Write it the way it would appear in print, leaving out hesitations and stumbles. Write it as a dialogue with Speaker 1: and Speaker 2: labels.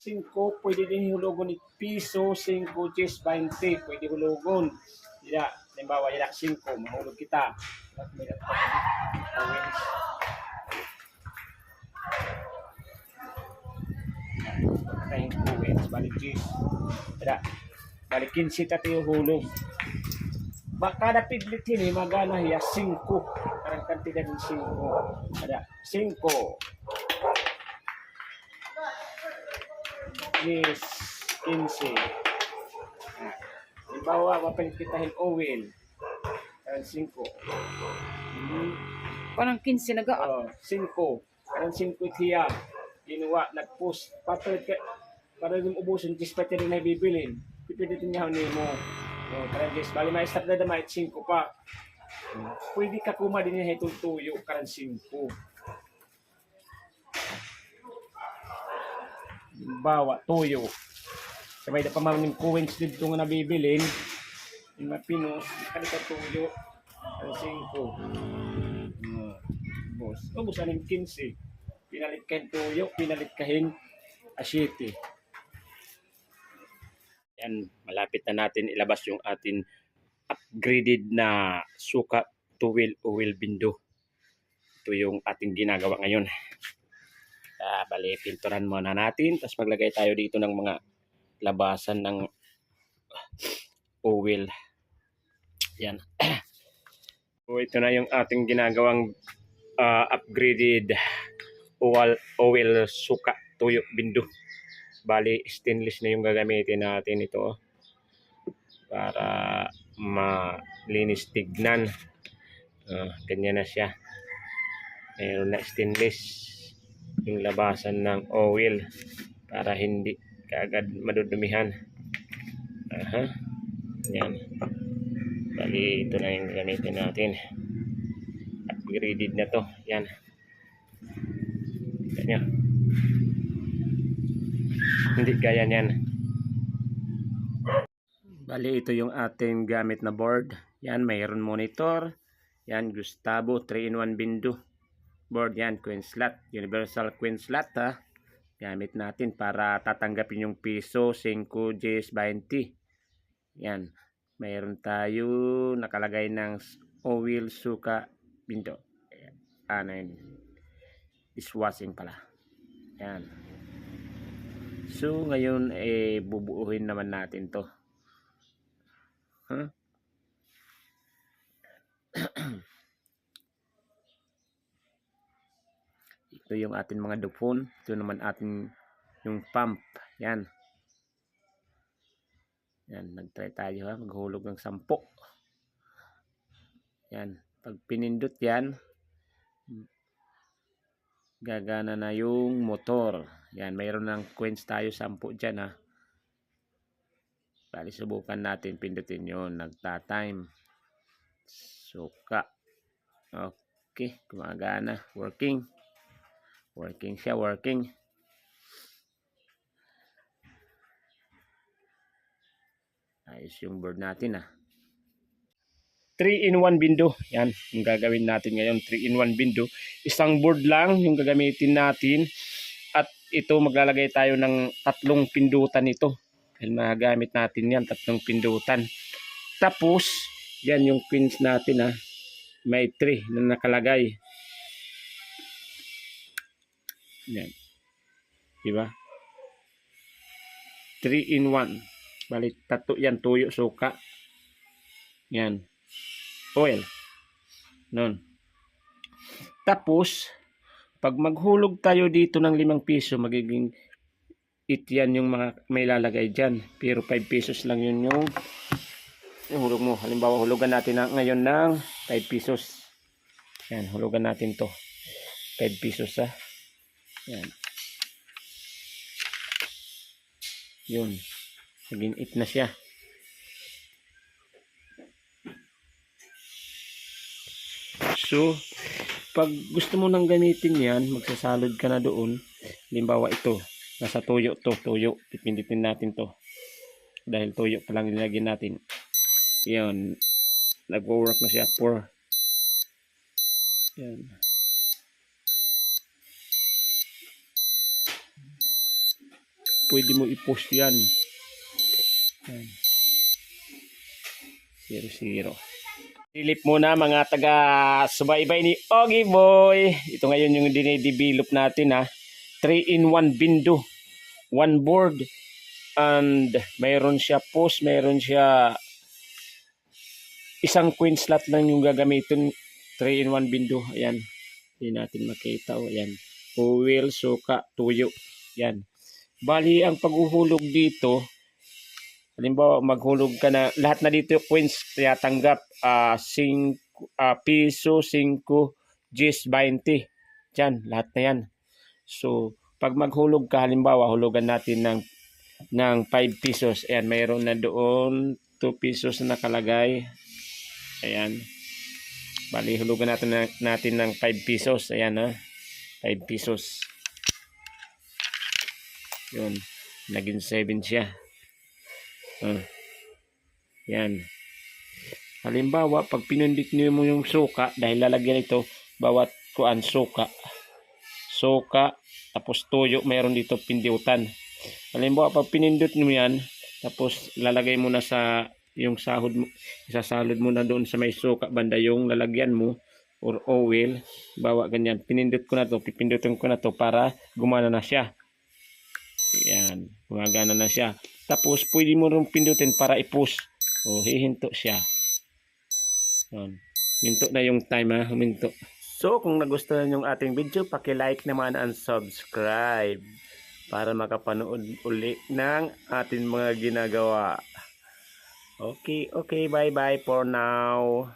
Speaker 1: 5, pwede din hulugon ni piso, 5, 10, 20, pwede hulugon. Dila, halimbawa, dila 5, mahulog kita. Coins. Tayong coins, balik 10. Dila, balik 15 tayo hulog. Kada piglit ini magana hiya 5. Karang kantidad ng 5. Ada 5. Yes, 15. Halimbawa, mapalit kita ng oil. Karang 5.
Speaker 2: Parang 15 naga.
Speaker 1: 5. Karang 5 tiya. Ginawa, nag-post. Papalit ka, para yung ubusin, just pati rin na bibilin. Pipilitin niya ni mo. Karang just, bali may start na damay, 5 pa. Pwede ka kuma din niya itong tuyo, karang 5. Bawa, tuyo. Sabay na pamaraming coins dito nga nabibilin. Yung mapinos, kanita tuyo. Karang 5. Boss. Ubusan ng 15. Pinalit kahin tuyo, pinalit kahin asyete. Yan, malapit na natin ilabas yung atin upgraded na suka tuwil oil bindo. Ito yung ating ginagawa ngayon. Bali, pinturan muna natin. Tapos maglagay tayo dito ng mga labasan ng oil. Yan. So, ito na yung ating ginagawang upgraded oil suka tuyo bindo. Bali, stainless na yung gagamitin natin ito para malinis tignan. Ganyan na siya. Mayroon na stainless yung labasan ng oil para hindi kaagad madudumihan. Yan. Bali, ito na yung gagamitin natin. Upgraded na to. Yan. Ganyan. Hindi gaya niyan. Bali, ito yung ating gamit na board. Yan, mayroon monitor. Yan, Gustavo 3-in-1 bindo. Board yan, coin slot. Universal coin slot ha. Gamit natin para tatanggapin yung piso, 5, 10, 20. Yan. Mayroon tayo nakalagay ng oil suka bindo. Ano yun? Dishwashing pala. Yan. So, ngayon, bubuuhin naman natin to. Ito yung ating mga dupon. Ito naman ating yung pump. Yan. Yan, nagtry tayo ha. Maghulog ng 10. Yan. Pag pinindot yan, gagana na yung motor. Yan, mayroon ng coins tayo 10 dyan ha. Bali, subukan natin pindutin yun. Nagta-time. Suka. Okay, gumagana. Working. Working siya, working. Ayos yung board natin ah. 3-in-1 bindo. Yan, yung gagawin natin ngayon. 3-in-1 bindo. Isang board lang yung gagamitin natin. At ito maglalagay tayo ng 3 pindutan ito. Dahil magagamit natin yan, 3 pindutan. Tapos, yan yung pins natin ha. May 3 na nakalagay. Yan. Diba? 3-in-1. Balik 3 yan, tuyo, suka. Yan. Oil. Nun. Tapos, pag maghulog tayo dito ng 5 piso, magiging 8 yan yung mga may lalagay dyan. Pero 5 pesos lang yun yung hulog mo. Halimbawa, hulugan natin ngayon ng 5 pesos. Yan, hulugan natin to. 5 pesos ha. Yan. Yun. Naging 8 na siya. So, pag gusto mo nang gamitin yan, magsasalod ka na doon. Halimbawa ito, nasa tuyo to, tuyo. Pipinditin natin to. Dahil tuyo pa lang nilagyan natin. Yan. Nag-work na siya. 4. Yan. pwede mo i-post yan. Yan. 0-0. Silip muna mga taga-subaybay ni Ogie Boy. Ito ngayon yung dinidevelop natin ha. 3-in-1 bindo. 1 board. And mayroon siya post, mayroon siya isang queen slot lang yung gagamitin. 3-in-1 bindo. Ayan. Hindi natin makita. O, ayan. Fuel, suka, tuyo. Yan. Bali, ang paghuhulog dito, halimbawa, maghulog ka na, lahat na dito yung coins, kaya tanggap 5 piso, 5, 10, 20. Diyan, lahat na yan. So, pag maghulog ka, halimbawa, hulugan natin ng 5 pesos. Ayan, mayroon na doon 2 pesos na nakalagay. Ayan. Bali, hulugan natin ng 5 pesos. Ayan, ha. 5 pesos. Yun. Naging 7 siya. Yan. Halimbawa, pag pinundit niyo mo yung suka, dahil lalagyan ito, bawat kuan suka, tapos tuyo, mayroon dito pindutan. Halimbawa, pag pinindot niyo yan, tapos lalagay mo na sa yung sahod mo, isasalod mo na doon sa may suka banda yung lalagyan mo or oil, bawa ganyan. Pinindot ko na to, pipindutin ko na to para gumana na siya. Yan, gumagana na siya. Tapos, pwede mo rin pindutin para i-push. O, hihinto siya. Yan. Hinto na yung time ha, huminto. So, kung nagustuhan yung ating video, paki-like naman and subscribe para makapanood uli ng ating mga ginagawa. Okay, bye-bye for now.